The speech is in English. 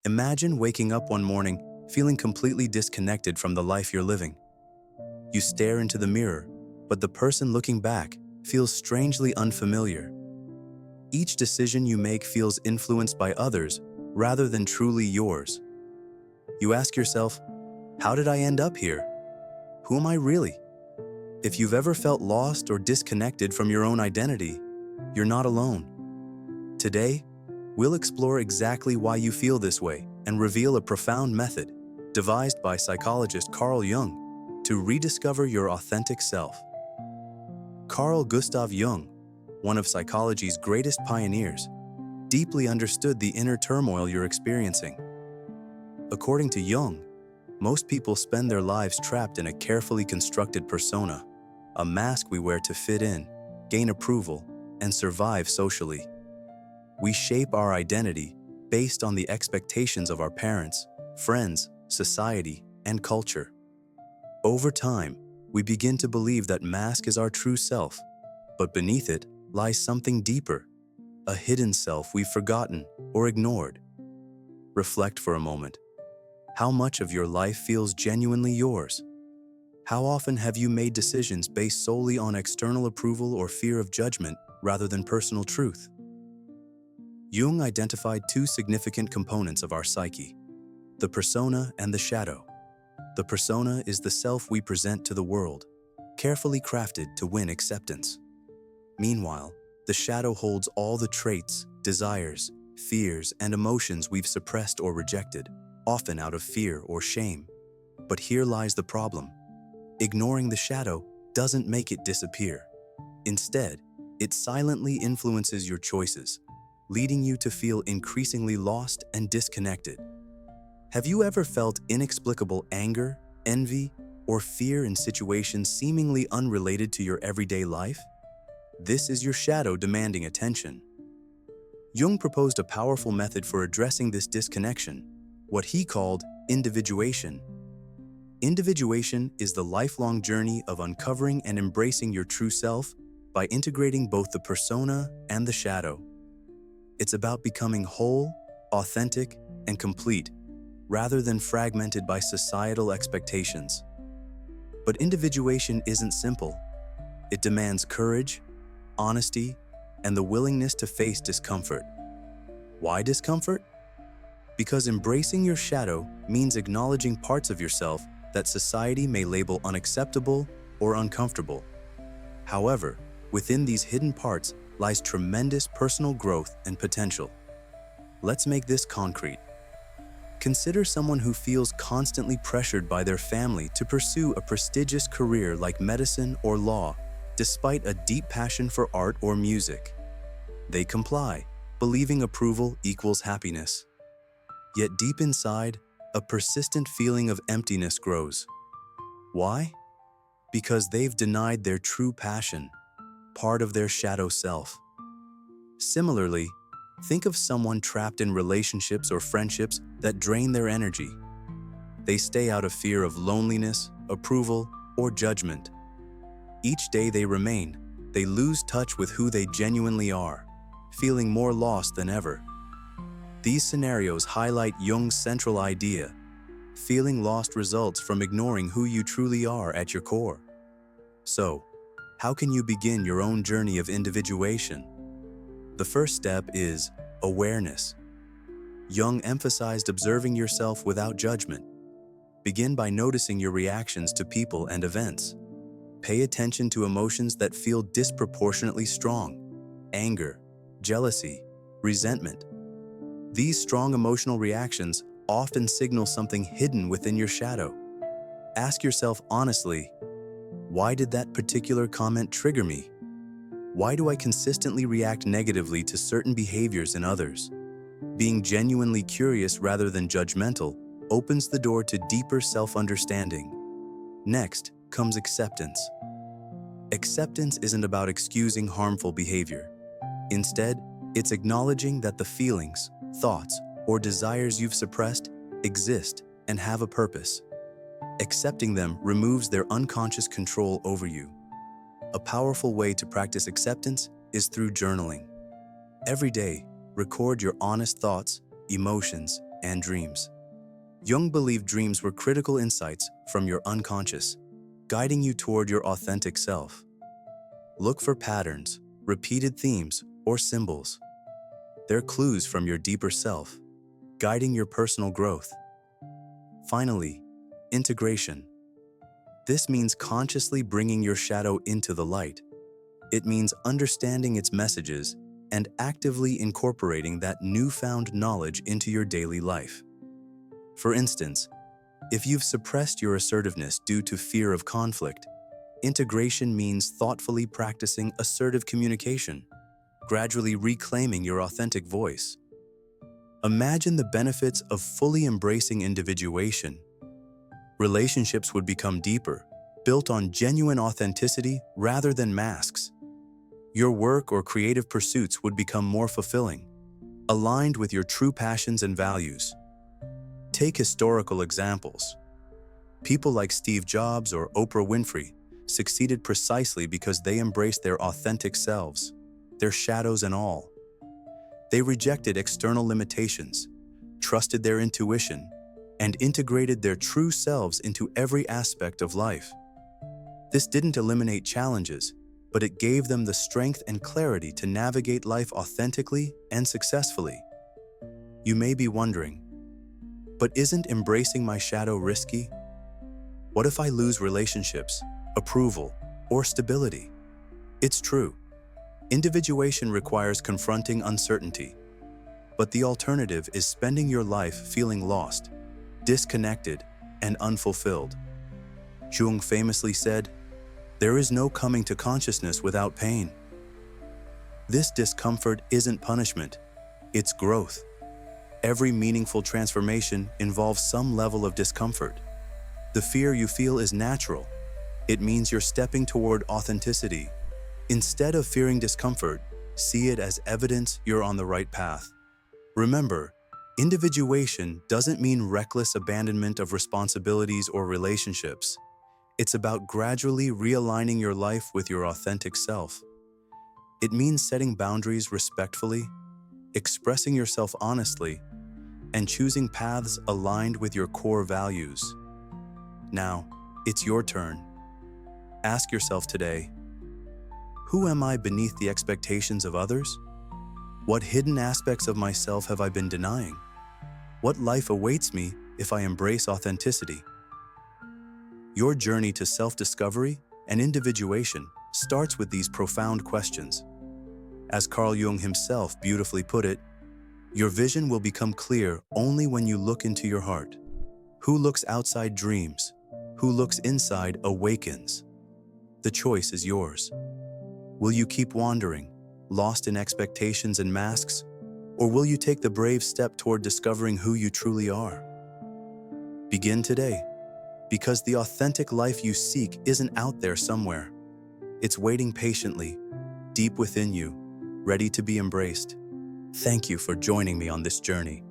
Imagine waking up one morning feeling completely disconnected from the life you're living. You stare into the mirror, but the person looking back feels strangely unfamiliar. Each decision you make feels influenced by others rather than truly yours. You ask yourself, how did I end up here? Who am I really? If you've ever felt lost or disconnected from your own identity, you're not alone. Today, we'll explore exactly why you feel this way and reveal a profound method devised by psychologist Carl Jung to rediscover your authentic self. Carl Gustav Jung, one of psychology's greatest pioneers, deeply understood the inner turmoil you're experiencing. According to Jung, most people spend their lives trapped in a carefully constructed persona, a mask we wear to fit in, gain approval, and survive socially. We shape our identity based on the expectations of our parents, friends, society, and culture. Over time, we begin to believe that mask is our true self, but beneath it lies something deeper, a hidden self we've forgotten or ignored. Reflect for a moment. How much of your life feels genuinely yours? How often have you made decisions based solely on external approval or fear of judgment rather than personal truth? Jung identified two significant components of our psyche: the persona and the shadow. The persona is the self we present to the world, carefully crafted to win acceptance. Meanwhile, the shadow holds all the traits, desires, fears, and emotions we've suppressed or rejected, often out of fear or shame. But here lies the problem. Ignoring the shadow doesn't make it disappear. Instead, it silently influences your choices, leading you to feel increasingly lost and disconnected. Have you ever felt inexplicable anger, envy, or fear in situations seemingly unrelated to your everyday life? This is your shadow demanding attention. Jung proposed a powerful method for addressing this disconnection, what he called individuation. Individuation is the lifelong journey of uncovering and embracing your true self by integrating both the persona and the shadow. It's about becoming whole, authentic, and complete, rather than fragmented by societal expectations. But individuation isn't simple. It demands courage, honesty, and the willingness to face discomfort. Why discomfort? Because embracing your shadow means acknowledging parts of yourself that society may label unacceptable or uncomfortable. However, within these hidden parts lies tremendous personal growth and potential. Let's make this concrete. Consider someone who feels constantly pressured by their family to pursue a prestigious career like medicine or law, despite a deep passion for art or music. They comply, believing approval equals happiness. Yet deep inside, a persistent feeling of emptiness grows. Why? Because they've denied their true passion, part of their shadow self. Similarly, think of someone trapped in relationships or friendships that drain their energy. They stay out of fear of loneliness, approval, or judgment. Each day they remain, they lose touch with who they genuinely are, feeling more lost than ever. These scenarios highlight Jung's central idea: feeling lost results from ignoring who you truly are at your core. So, how can you begin your own journey of individuation? The first step is awareness. Jung emphasized observing yourself without judgment. Begin by noticing your reactions to people and events. Pay attention to emotions that feel disproportionately strong: anger, jealousy, resentment. These strong emotional reactions often signal something hidden within your shadow. Ask yourself honestly, why did that particular comment trigger me? Why do I consistently react negatively to certain behaviors in others? Being genuinely curious rather than judgmental opens the door to deeper self-understanding. Next comes acceptance. Acceptance isn't about excusing harmful behavior. Instead, it's acknowledging that the feelings, thoughts, or desires you've suppressed exist and have a purpose. Accepting them removes their unconscious control over you. A powerful way to practice acceptance is through journaling. Every day, record your honest thoughts, emotions, and dreams. Jung believed dreams were critical insights from your unconscious, guiding you toward your authentic self. Look for patterns, repeated themes, or symbols. They're clues from your deeper self, guiding your personal growth. Finally, integration. This means consciously bringing your shadow into the light. It means understanding its messages and actively incorporating that newfound knowledge into your daily life. For instance, if you've suppressed your assertiveness due to fear of conflict, integration means thoughtfully practicing assertive communication, gradually reclaiming your authentic voice. Imagine the benefits of fully embracing individuation. Relationships would become deeper, built on genuine authenticity rather than masks. Your work or creative pursuits would become more fulfilling, aligned with your true passions and values. Take historical examples. People like Steve Jobs or Oprah Winfrey succeeded precisely because they embraced their authentic selves, their shadows and all. They rejected external limitations, trusted their intuition, and integrated their true selves into every aspect of life. This didn't eliminate challenges, but it gave them the strength and clarity to navigate life authentically and successfully. You may be wondering, but isn't embracing my shadow risky? What if I lose relationships, approval, or stability? It's true. Individuation requires confronting uncertainty, but the alternative is spending your life feeling lost, disconnected, and unfulfilled. Jung famously said, "There is no coming to consciousness without pain." This discomfort isn't punishment, it's growth. Every meaningful transformation involves some level of discomfort. The fear you feel is natural. It means you're stepping toward authenticity. Instead of fearing discomfort, see it as evidence you're on the right path. Remember, individuation doesn't mean reckless abandonment of responsibilities or relationships. It's about gradually realigning your life with your authentic self. It means setting boundaries respectfully, expressing yourself honestly, and choosing paths aligned with your core values. Now, it's your turn. Ask yourself today, who am I beneath the expectations of others? What hidden aspects of myself have I been denying? What life awaits me if I embrace authenticity? Your journey to self-discovery and individuation starts with these profound questions. As Carl Jung himself beautifully put it, your vision will become clear only when you look into your heart. Who looks outside dreams? Who looks inside awakens? The choice is yours. Will you keep wandering, lost in expectations and masks? Or will you take the brave step toward discovering who you truly are? Begin today, because the authentic life you seek isn't out there somewhere. It's waiting patiently, deep within you, ready to be embraced. Thank you for joining me on this journey.